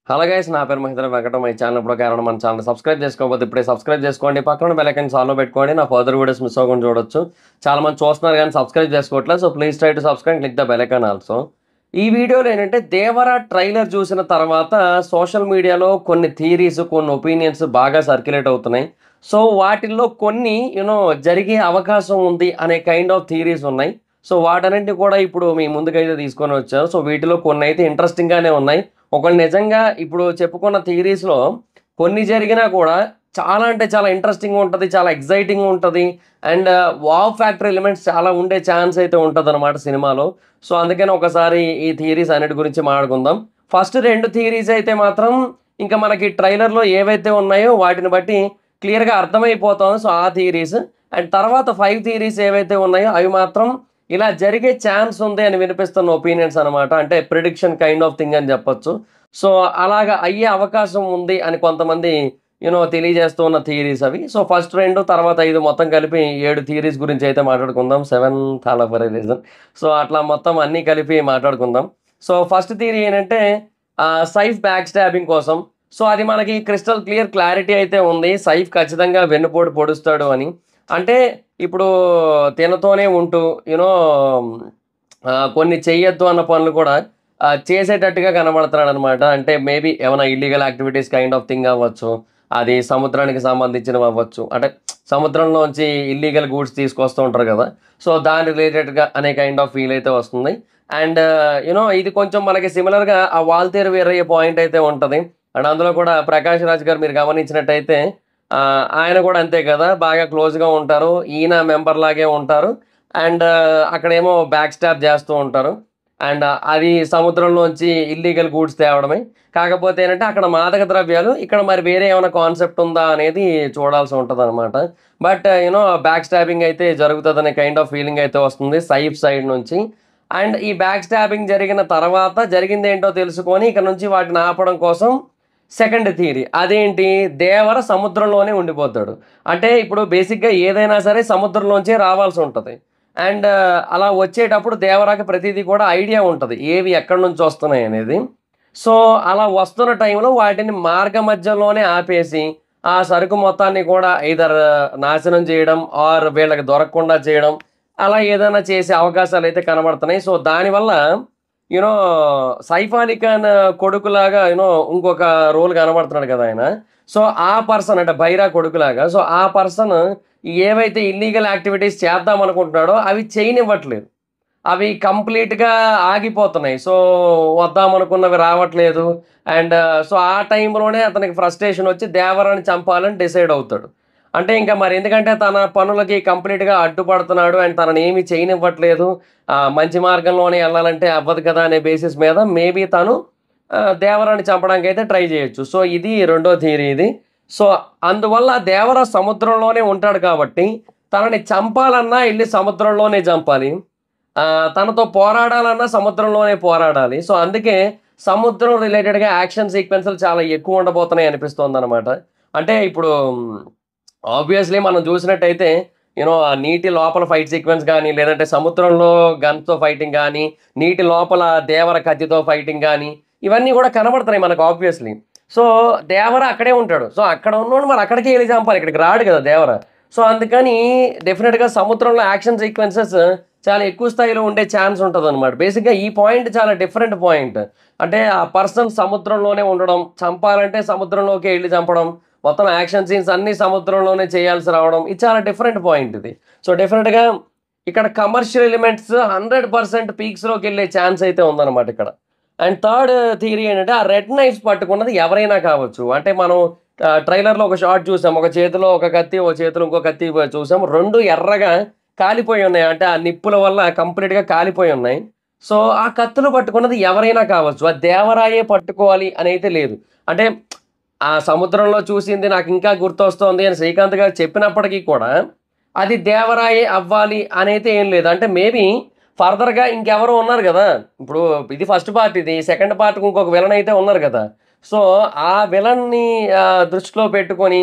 Hello guys, నా పేరు మహేంద్ర వెంకట. ఈ ఛానల్ ఇప్పుడు కారణం మన ఛానల్ సబ్స్క్రైబ్ చేసుకోకపోతే ఇప్పుడే సబ్స్క్రైబ్ చేసుకోండి. పక్కన బెల్ ఐకాన్ ఆల్లో పెట్టుకోండి. నా ఫర్దర్ వీడియోస్ మిస్ అవ్వకుండా చూడొచ్చు. చాలా మంది చూస్తున్నారు కానీ సబ్స్క్రైబ్ చేసుకోవట్లేదు. So please try to subscribe, click the bell icon also. ఈ వీడియోలో ఏంటంటే దేవర ట్రైలర్ చూసిన తర్వాత సోషల్ మీడియాలో కొన్ని థియరీస్, కొన్ని ఒపీనియన్స్ బాగా సర్క్యులేట్ అవుతున్నాయి. సో వాటిల్లో కొన్ని జరిగే అవకాశం ఉంది అనే కైండ్ ఆఫ్ థియరీస్ ఉన్నాయి. సో వాటన్నింటినీ కూడా ఇప్పుడు మీ ముందుకైతే తీసుకొని వచ్చారు. సో వీటిలో కొన్ని అయితే ఇంట్రెస్టింగ్గానే ఉన్నాయి. ఒకళ్ళు నిజంగా ఇప్పుడు చెప్పుకున్న థియరీస్‌లో కొన్ని జరిగినా కూడా చాలా అంటే చాలా ఇంట్రెస్టింగ్‌గా ఉంటది. చాలా ఎక్సైటింగ్‌గా ఉంటది. అండ్ వావ్ ఫ్యాక్టర్ ఎలిమెంట్స్ చాలా ఉండే ఛాన్స్ అయితే ఉంటదనమాట సినిమాలో. సో అందుకని ఒకసారి ఈ థియరీస్ అన్నిటి గురించి మాట్లాడుకుందాం. ఫస్ట్ 2 థియరీస్ అయితే మాత్రం ఇంకా మనకి ట్రైలర్‌లో ఏవైతే ఉన్నాయో వాటిని బట్టి క్లియర్‌గా అర్థమైపోతుంది. సో ఆ థియరీస్. అండ్ తర్వాత 5 థియరీస్ ఏవైతే ఉన్నాయో అవి మాత్రం ఇలా జరిగే ఛాన్స్ ఉంది అని వినిపిస్తున్న ఒపీనియన్స్ అనమాట. అంటే ప్రిడిక్షన్ కైండ్ ఆఫ్ థింగ్ అని చెప్పొచ్చు. సో అలాగా అయ్యే అవకాశం ఉంది అని కొంతమంది తెలియజేస్తూ ఉన్న థియరీస్ అవి. సో ఫస్ట్ 2 తర్వాత 5 మొత్తం కలిపి 7 థియరీస్ గురించి అయితే మాట్లాడుకుందాం. 7th all for a reason. So అట్లా మొత్తం అన్నీ కలిపి మాట్లాడుకుందాం. సో ఫస్ట్ థియరీ ఏంటంటే సైఫ్ బ్యాక్ స్టాబింగ్ కోసం. సో అది మనకి క్రిస్టల్ క్లారిటీ అయితే ఉంది. సైఫ్ ఖచ్చితంగా వెన్నుపోటు పొడుస్తాడు అని. అంటే ఇప్పుడు తినతోనే ఉంటూ కొన్ని చెయ్యొద్దు అన్న పనులు కూడా చేసేటట్టుగా కనబడుతున్నాడు అనమాట. అంటే మేబీ ఏమైనా illegal activities kind of thing అవ్వచ్చు. అది సముద్రానికి సంబంధించినవి అవ్వచ్చు. అంటే సముద్రంలోంచి ఇల్లీగల్ గూడ్స్ తీసుకొస్తూ ఉంటారు కదా. సో దాని రిలేటెడ్గా అనే కైండ్ ఆఫ్ ఫీల్ అయితే వస్తుంది. అండ్ ఇది కొంచెం మనకి సిమిలర్గా ఆ వాల్తేరు వీరయ్య పాయింట్ అయితే ఉంటుంది. అండ్ అందులో కూడా ప్రకాష్ రాజ్ గారు మీరు గమనించినట్టయితే ఆయన కూడా అంతే కదా, బాగా క్లోజ్గా ఉంటారు. ఈయన మెంబర్ లాగే ఉంటారు. అండ్ అక్కడేమో బ్యాక్ స్టాప్ చేస్తూ ఉంటారు. అండ్ అది సముద్రంలోంచి ఇల్లీగల్ గూడ్స్ తేవడమే. కాకపోతే ఏంటంటే అక్కడ మాదక ద్రవ్యాలు, ఇక్కడ మరి వేరే ఏమైనా కాన్సెప్ట్ ఉందా అనేది చూడాల్సి ఉంటుంది అనమాట. బట్ బ్యాక్ స్టాబింగ్ అయితే జరుగుతుందనే కైండ్ ఆఫ్ ఫీలింగ్ అయితే వస్తుంది సైఫ్ సైడ్ నుంచి. అండ్ ఈ బ్యాక్ స్టాబింగ్ జరిగిన తర్వాత జరిగింది ఏంటో తెలుసుకొని ఇక్కడ నుంచి వాటిని ఆపడం కోసం సెకండ్ థియరీ అదేంటి, దేవర సముద్రంలోనే ఉండిపోతాడు. అంటే ఇప్పుడు బేసిక్గా ఏదైనా సరే సముద్రంలోంచే రావాల్సి ఉంటుంది. అండ్ అలా వచ్చేటప్పుడు దేవరాకి ప్రతిదీ కూడా ఐడియా ఉంటుంది ఏవి ఎక్కడి నుంచి వస్తున్నాయి అనేది. సో అలా వస్తున్న టైంలో వాటిని మార్గ మధ్యలోనే ఆపేసి ఆ సరుకు మొత్తాన్ని కూడా ఐదర్ నాశనం చేయడం ఆర్ వీళ్ళకి దొరకకుండా చేయడం, అలా ఏదైనా చేసే అవకాశాలు అయితే కనబడుతున్నాయి. సో దానివల్ల యూనో సైఫ్ అలీ ఖాన్ కొడుకులాగా ఇంకొక రోల్ కనబడుతున్నాడు కదా ఆయన. సో ఆ పర్సన్ అంటే బైరా కొడుకులాగా, సో ఆ పర్సన్ ఏవైతే ఇల్లీగల్ యాక్టివిటీస్ చేద్దాం అనుకుంటున్నాడో అవి చేయనివ్వట్లేదు. అవి కంప్లీట్గా ఆగిపోతున్నాయి. సో వద్దామనుకున్నవి రావట్లేదు. అండ్ సో ఆ టైంలోనే అతనికి ఫ్రస్ట్రేషన్ వచ్చి దేవరాన్ని చంపాలని డిసైడ్ అవుతాడు. అంటే ఇంకా మరి ఎందుకంటే తన పనులకి కంప్లీట్గా అడ్డుపడుతున్నాడు అండ్ తనని ఏమీ చేయనివ్వట్లేదు, మంచి మార్గంలోనే వెళ్ళాలంటే అవ్వదు కదా అనే బేసిస్ మీద మేబీ తను దేవరాన్ని చంపడానికి అయితే ట్రై చేయొచ్చు. సో ఇది రెండో థియరీ ఇది. సో అందువల్ల దేవర సముద్రంలోనే ఉంటాడు కాబట్టి తనని చంపాలన్నా వెళ్ళి సముద్రంలోనే చంపాలి, తనతో పోరాడాలన్నా సముద్రంలోనే పోరాడాలి. సో అందుకే సముద్రం రిలేటెడ్గా యాక్షన్ సీక్వెన్స్లు చాలా ఎక్కువ ఉండబోతున్నాయి అనిపిస్తుంది అనమాట. అంటే ఇప్పుడు ఆబ్వియస్లీ మనం చూసినట్టయితే ఆ నీటి లోపల ఫైట్ సీక్వెన్స్ కానీ, లేదంటే సముద్రంలో గన్తో ఫైటింగ్ కానీ, నీటి లోపల దేవర కత్తితో ఫైటింగ్ కానీ, ఇవన్నీ కూడా కనబడుతున్నాయి మనకు ఆబ్వియస్లీ. సో దేవర అక్కడే ఉంటాడు. సో అక్కడ ఉన్నోడు మరి అక్కడికే వెళ్ళి చంపాలి, ఇక్కడికి రాడు కదా దేవర. సో అందుకని డెఫినెట్గా సముద్రంలో యాక్షన్ సీక్వెన్సెస్ చాలా ఎక్కువ స్థాయిలో ఉండే ఛాన్స్ ఉంటుంది అనమాట. బేసిక్గా ఈ పాయింట్ చాలా డిఫరెంట్ పాయింట్. అంటే ఆ పర్సన్ సముద్రంలోనే ఉండడం, చంపాలంటే సముద్రంలోకి వెళ్ళి చంపడం, మొత్తం యాక్షన్ సీన్స్ అన్నీ సముద్రంలోనే చేయాల్సి రావడం, ఇది చాలా డిఫరెంట్ పాయింట్ ఇది. సో డెఫినెట్గా ఇక్కడ కమర్షియల్ ఎలిమెంట్స్ 100% పీక్స్లోకి వెళ్ళే ఛాన్స్ అయితే ఉందన్నమాట ఇక్కడ. అండ్ థర్డ్ థియరీ ఏంటంటే ఆ రెడ్ నైఫ్స్ పట్టుకున్నది ఎవరైనా కావచ్చు. అంటే మనం ట్రైలర్లో ఒక షాట్ చూసాం, ఒక చేతిలో ఒక కత్తి, ఒక చేతిలో ఇంకో కత్తి చూసాం. రెండు ఎర్రగా కాలిపోయి ఉన్నాయి. అంటే ఆ నిప్పుల వల్ల కంప్లీట్గా కాలిపోయి ఉన్నాయి. సో ఆ కత్తులు పట్టుకున్నది ఎవరైనా కావచ్చు, ఆ దేవరాయే పట్టుకోవాలి అని అయితే లేదు. అంటే ఆ సముద్రంలో చూసింది నాకు ఇంకా గుర్తొస్తోంది అని శ్రీకాంత్ గారు చెప్పినప్పటికీ కూడా అది దేవరాయే అవ్వాలి అనైతే ఏం లేదు. అంటే మేబీ ఫర్దర్గా ఇంకెవరో ఉన్నారు కదా. ఇప్పుడు ఇది ఫస్ట్ పార్ట్, ఇది సెకండ్ పార్ట్కి ఇంకొక విలన్ అయితే ఉన్నారు కదా. సో ఆ విలన్ని దృష్టిలో పెట్టుకొని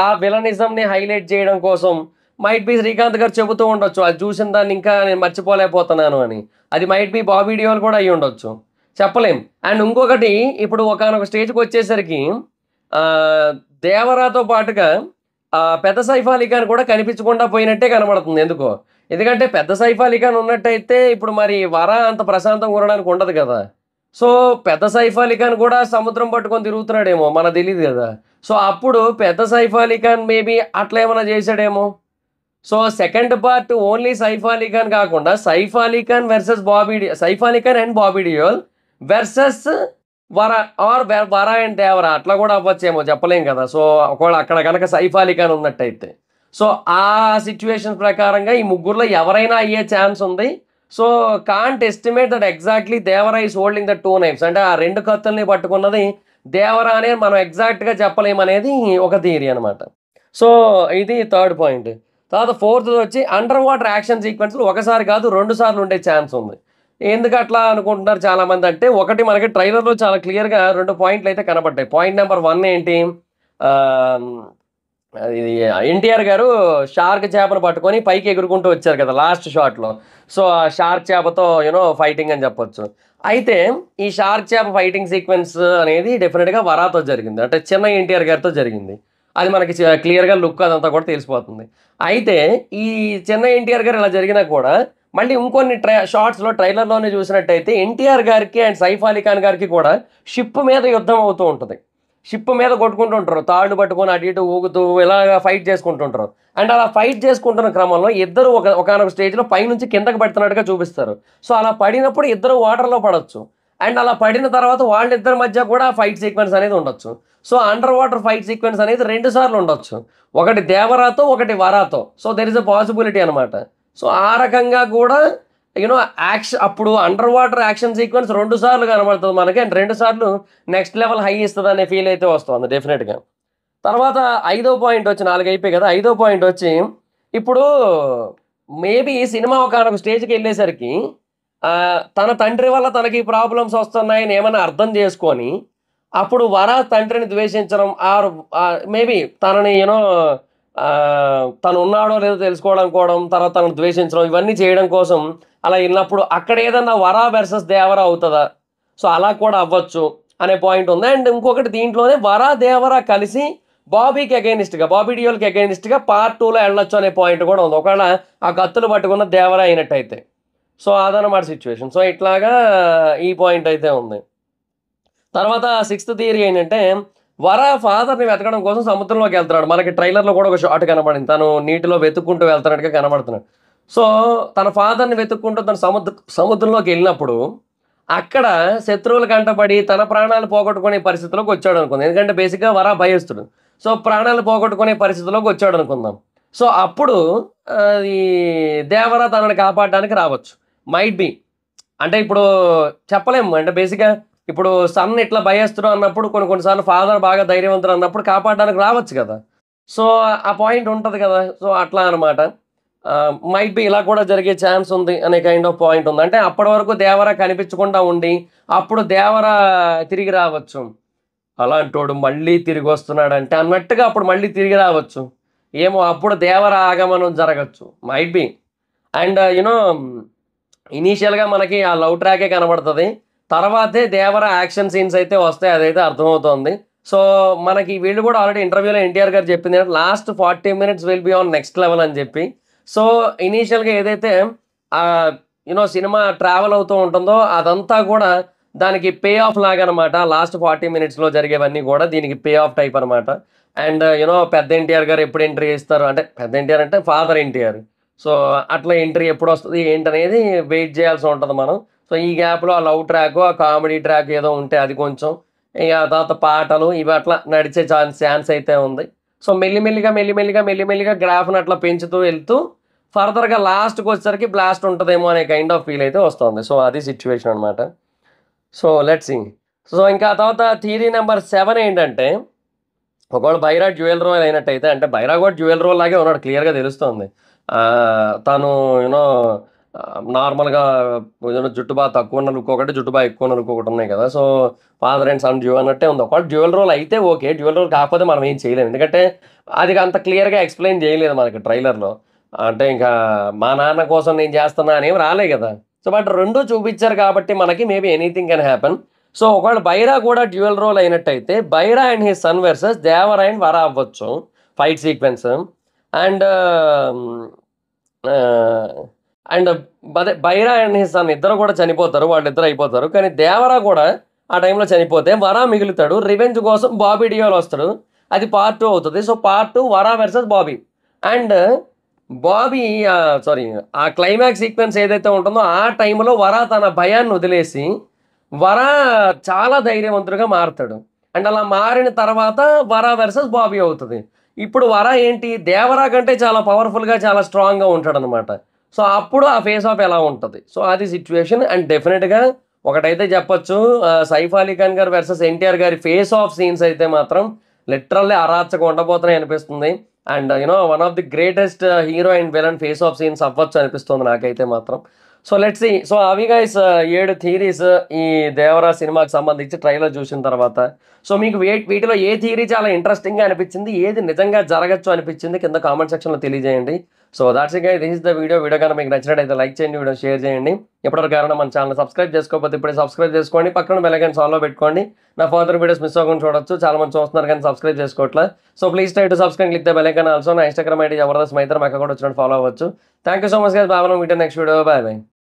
ఆ విలనిజంని హైలైట్ చేయడం కోసం మైట్ బి శ్రీకాంత్ గారు చెబుతూ ఉండొచ్చు అది చూసిన దాన్ని ఇంకా నేను మర్చిపోలేకపోతున్నాను అని. అది మైట్ బి బాబీ డియోల్ కూడా అయ్యి ఉండొచ్చు. చెప్పలేం. అండ్ ఇంకొకటి ఇప్పుడు ఒకానొక స్టేజ్‌కి వచ్చేసరికి దేవరాతో పాటుగా పెద్ద సైఫ్ అలీ ఖాన్ కూడా కనిపించకుండా పోయినట్టే కనబడుతుంది ఎందుకో. ఎందుకంటే పెద్ద సైఫ్ అలీ ఖాన్ ఉన్నట్టయితే ఇప్పుడు మరి అంత ప్రశాంతంగా ఉండడానికి ఉండదు కదా! సో, పెద్ద సైఫ్ అలీ ఖాన్ కూడా సముద్రం పట్టుకొని తిరుగుతున్నాడేమో మనకు తెలీదు గదా! సో, అప్పుడు పెద్ద సైఫ్ అలీ ఖాన్ మేబీ అట్లా ఏమన్నా చేసాడేమో. So, second part only Saif Ali Khan కాకుండా Saif Ali Khan versus Saif Ali Khan and Bobby Deol versus Vara and Devara అట్లా కూడా అవ్వచ్చేమో చెప్పలేం కదా! సో, ఒకవేళ అక్కడ గనక సైఫ్ అలీ ఖాన్ ఉన్నట్టయితే. సో, ఆ సిట్యుయేషన్ ప్రకారంగా ఈ ముగ్గురిలో ఎవరైనా అయ్యే ఛాన్స్ ఉంది. So, can't estimate that exactly Devara is holding the 2 knifes అంటే ఆ 2 కత్తుల్ని పట్టుకున్నది దేవర అనే మనం ఎగ్జాక్ట్‌గా చెప్పలేమనేది ఒక థియరీ అనమాట. సో, ఇది థర్డ్ పాయింట్. తర్వాత ఫోర్త్‌ది వచ్చి అండర్ వాటర్ యాక్షన్ సీక్వెన్స్‌లు ఒకసారి కాదు 2 సార్లు ఉండే ఛాన్స్ ఉంది. ఎందుకు అట్లా అనుకుంటున్నారు చాలామంది అంటే, ఒకటి మనకి ట్రైలర్‌లో చాలా క్లియర్‌గా 2 పాయింట్‌లయితే కనపడ్డాయి. పాయింట్ నంబర్ 1 ఏంటి? ఆహ్, ఇది ఎన్టీఆర్ గారు షార్క్ చేపను పట్టుకొని పైకి ఎగురుకుంటూ వచ్చారు కదా! లాస్ట్ షాట్‌లో. సో, ఆ షార్క్ చేపతో ఫైటింగ్ అని చెప్పొచ్చు. అయితే ఈ షార్క్ చేప ఫైటింగ్ సీక్వెన్స్ అనేది డెఫినిట్‌గా వరాతో జరిగింది. అంటే చిన్న ఎన్టీఆర్ గారితో జరిగింది. అది మనకి క్లియర్‌గా లుక్ అదంతా కూడా తెలిసిపోతుంది. అయితే ఈ చిన్న ఎన్టీఆర్ గారు ఇలా జరిగినా కూడా మళ్ళీ ఇంకొన్ని షార్ట్స్‌లో ట్రైలర్‌లోనే చూసినట్టయితే ఎన్టీఆర్ గారికి అండ్ సైఫ్ అలీ ఖాన్ గారికి కూడా షిప్ మీద యుద్ధం అవుతూ ఉంటది. షిప్ మీద కొట్టుకుంటూ ఉంటారు. తాళ్ళు పట్టుకొని అటు ఇటు ఊగుతూ ఇలాగ ఫైట్ చేసుకుంటుంటారు. అండ్ అలా ఫైట్ చేసుకుంటున్న క్రమంలో ఇద్దరు ఒకానొక స్టేజ్‌లో పైనుంచి కిందకి పడుతున్నట్టుగా చూపిస్తారు. సో, అలా పడినప్పుడు ఇద్దరు వాటర్‌లో పడొచ్చు. అండ్ అలా పడిన తర్వాత వాళ్ళిద్దరి మధ్య కూడా ఫైట్ సీక్వెన్స్ అనేది ఉండొచ్చు. So, under water fight sequence అనేది 2 సార్లు ఉండొచ్చు. ఒకటి దేవరాతో, ఒకటి వరాతో. So, there is a possibility అనమాట. సో, ఆ రకంగా కూడా అప్పుడు అండర్ వాటర్ యాక్షన్ సీక్వెన్స్ 2 సార్లు కనబడుతది మనకి. అండ్ 2 సార్లు నెక్స్ట్ లెవెల్ హై ఇస్తదనే ఫీల్ అయితే వస్తుంది డెఫినిట్‌గా. తర్వాత ఐదో పాయింట్ వచ్చి 4 అయిపోయాయి కదా! ఐదో పాయింట్ వచ్చి ఇప్పుడు మేబీ సినిమా ఒకానొక స్టేజ్‌కెళ్ళేసరికి తన తండ్రి వల్ల తనకి ప్రాబ్లమ్స్ వస్తున్నాయని ఏమన్నా అర్థం చేసుకొని, అప్పుడు వర తండ్రిని ద్వేషించడం మేబీ తనని తను ఉన్నాడో లేదో తెలుసుకోవడం, తర్వాత తనను ద్వేషించడం ఇవన్నీ చేయడం కోసం అలా ఎళ్ళినప్పుడు అక్కడ ఏదన్నా వర వర్సెస్ దేవర అవుతదా? సో, అలా కూడా అవ్వచ్చు అనే పాయింట్ ఉంది. అండ్ ఇంకొకటి దీంట్లోనే వర, దేవర కలిసి బాబీ డియోల్‌కి అగైనిస్ట్‌గా పార్ట్ 2లో ఎళ్ళొచ్చు అనే పాయింట్ కూడా ఉంది. ఒకవేళ ఆ కత్తులు పట్టుకున్న దేవర అయినట్టయితే. సో, అదనమాట సిట్యుయేషన్. సో, ఇట్లాగా ఈ పాయింట్ అయితే ఉంది. తర్వాత సిక్స్త్ థియరీ ఏంటంటే, వర ఫాదర్‌ని వెతకడం కోసం సముద్రంలోకి వెళ్తున్నాడు. మనకి ట్రైలర్‌లో కూడా ఒక షాట్ కనపడింది. తను నీటిలో వెతుక్కుంటూ వెళ్తున్నట్టుగా కనబడుతున్నాడు. సో, తన ఫాదర్‌ని వెతుక్కుంటూ తను సముద్రంలోకి ఎళ్ళినప్పుడు, అక్కడ శత్రువుల కంటపడి తన ప్రాణాలు పోగొట్టుకునే పరిస్థితిలోకి వచ్చాడనుకుందాం. ఎందుకంటే బేసిక్‌గా వర భయస్తుడు. సో, ప్రాణాలు పోగొట్టుకునే పరిస్థితిలోకి వచ్చాడనుకుందాం. సో, అప్పుడు ఈ దేవర తనని కాపాడడానికి రావచ్చు. Might be. అంటే ఇప్పుడు చెప్పలేము. అంటే బేసిక్‌గా ఇప్పుడు సన్ ఇట్లా భయస్తుడు అన్నప్పుడు కొన్ని సార్లు ఫాదర్ బాగా ధైర్యవంతుడు అన్నప్పుడు కాపాడడానికి రావచ్చు కదా! సో, ఆ పాయింట్ ఉంటది కదా! సో, అట్లా అనమాట. మైట్ బీ ఇలా కూడా జరిగే ఛాన్స్ ఉంది అనే కైండ్ ఆఫ్ పాయింట్ ఉంది. అంటే అప్పటి వరకు దేవర కనిపించకుండా ఉండి, అప్పుడు దేవర తిరిగి రావచ్చు. అలాంటోడు మళ్ళీ తిరిగొస్తున్నాడంటే అన్నట్టుగా అప్పుడు మళ్ళీ తిరిగి రావచ్చు. ఏమో అప్పుడు దేవర ఆగమనం జరగచ్చు. Might be. అండ్ ఇనీషియల్‌గా మనకి ఆ లవ్ ట్రాకే కనబడతది. తర్వాతే దేవర యాక్షన్ సీన్స్ అయితే వస్తాయి. అదైతే అర్థమవుతోంది. సో, మనకి వీళ్ళు కూడా ఆల్రెడీ ఇంటర్వ్యూలో ఎన్టీఆర్ గారు చెప్పిందేంటంటే last 40 minutes will be on next level అని చెప్పి. సో, ఇనీషియల్‌గా ఏదైతే సినిమా ట్రావెల్ అవుతూ ఉంటుందో అదంతా కూడా దానికి పే ఆఫ్ లాగనమాట. లాస్ట్ 40 మినిట్స్‌లో జరిగేవన్నీ కూడా దీనికి పే ఆఫ్ టైప్ అనమాట. అండ్ పెద్ద ఎన్టీఆర్ గారు ఎప్పుడు ఎంట్రీ ఇస్తారు అంటే పెద్ద ఎన్టీఆర్ అంటే ఫాదర్ ఎన్టీఆర్. సో, అట్లా ఎంట్రీ ఎప్పుడొస్తది ఏంటనేది వెయిట్ చేయాల్సి ఉంటది మనం. సో, ఈ గ్యాప్‌లో ఆ లవ్ ట్రాకు, ఆ కామెడీ ట్రాక్ ఏదో ఉంటే అది కొంచెం, ఇగ ఆ తర్వాత పాటలు ఇవి అట్లా నడిచే ఛాన్స్ అయితే ఉంది. సో, మెల్లిమెల్లిగా గ్రాఫ్‌ని అట్లా పెంచుతూ వెళ్తూ ఫర్దర్‌గా లాస్ట్‌కొచ్చేసరికి బ్లాస్ట్ ఉంటదేమో అనే కైండ్ ఆఫ్ ఫీల్ అయితే వస్తుంది. సో, అది సిట్యుయేషన్ అనమాట. So, let's see. సో, ఇంకా ఆ తర్వాత థియరీ నంబర్ 7 ఏంటంటే, ఒకవేళ బైరా డ్యూయల్ రోల్ అయినట్టయితే అంటే బైరా కూడా డ్యూయల్ రోల్ లాగే ఉన్నాడు క్లియర్‌గా తెలుస్తోంది. తను నార్మల్‌గా జుట్టు బాగా తక్కువున్న లుక్ ఒకటి, జుట్టు బాగా ఎక్కువున్న లుక్ ఒకటి ఉన్నాయి కదా! So, father and son duo అన్నట్టే ఉంది. ఒకవేళ డ్యూయల్ రోల్ అయితే ఓకే. డ్యూయల్ రోల్ కాకపోతే మనం ఏం చేయలేము. ఎందుకంటే అది అంత క్లియర్‌గా ఎక్స్‌ప్లెయిన్ చేయలేదు మనకి ట్రైలర్‌లో. అంటే ఇంకా మా నాన్న కోసం నేను చేస్తున్నా అనేమి రాలే కదా! సో బట్ రెండు చూపించారు కాబట్టి మనకి maybe anything can happen. So ఒకవేళ బైరా కూడా డ్యూయల్ రోల్ అయినట్టయితే Bhaira and his son versus Devara and Vara అవ్వచ్చు fight sequence. And and Bhaira and his son ఇద్దరు కూడా చనిపోతారు, వాళ్ళిద్దరు అయిపోతారు. కానీ దేవరా కూడా ఆ టైంలో చనిపోతే వరా మిగులుతాడు. రివెంజ్ కోసం బాబీ డియోల్ వస్తాడు. అది పార్ట్ 2 అవుతుంది. So part 2 Vara versus Bobby. And Bobby sorry ఆ క్లైమాక్స్ సీక్వెన్స్ ఏదైతే ఉంటుందో ఆ టైంలో వరా తన భయాన్ని వదిలేసి వరా చాలా ధైర్యవంతుడిగా మారుతాడు. అండ్ అలా మారిన తర్వాత వరా వర్సెస్ బాబీ అవుతుంది. ఇప్పుడు వరా ఏంటి, దేవరా కంటే చాలా పవర్ఫుల్గా చాలా స్ట్రాంగ్గా ఉంటాడు అనమాట. సో అప్పుడు ఆ ఫేస్ ఆఫ్ ఎలా ఉంటుంది, సో అది సిచ్యువేషన్. అండ్ డెఫినెట్గా ఒకటైతే చెప్పొచ్చు, సైఫ్ అలీ ఖాన్ గారు వర్సెస్ ఎన్టీఆర్ గారి ఫేస్ ఆఫ్ సీన్స్ అయితే మాత్రం లిటరల్లీ అరాచకం ఉండబోతున్నాయి అనిపిస్తుంది. And you know one of the greatest hero and villain face off scenes అవ్వచ్చు అనిపిస్తుంది నాకైతే మాత్రం. So let's see. సో అవి గైస్ 7 థియరీస్ ఈ దేవరా సినిమాకి సంబంధించి ట్రైలర్ చూసిన తర్వాత. సో మీకు వీటిలో ఏ థియరీ చాలా ఇంట్రెస్టింగ్గా అనిపించింది, ఏది నిజంగా జరగచ్చు అనిపించింది కింద కామెంట్ సెక్షన్లో తెలియజేయండి. So that's it guys, this is the video కనుక మీకు నచ్చినట్టయితే లైక్ చేయండి, వీడియో షేర్ చేయండి. ఎప్పటివరకు కారణం మన ఛానల్ సబ్స్క్రైబ్ చేసుకోకపోతే ఇప్పుడే సబ్స్క్రైబ్ చేసుకోండి, పక్కన బెల్ ఐకాన్ ఆన్లో పెట్టుకోండి. నా ఫర్దర్ వీడియోస్ మిస్ అవ్వకుండా చూడొచ్చు. చాలా మంది చూస్తున్నారు కానీ సబ్స్క్రైబ్ చేసుకోవట్లేదు. So please try to subscribe, click the bell icon also. నా ఇన్స్టాగ్రామ్ ఐడి జబర్దస్త్ మైత్రం అక్కడ కూడా వచ్చి ఫాలో అవ్వచ్చు. Thank you so much guys. Bye, meet next video. Bye bye.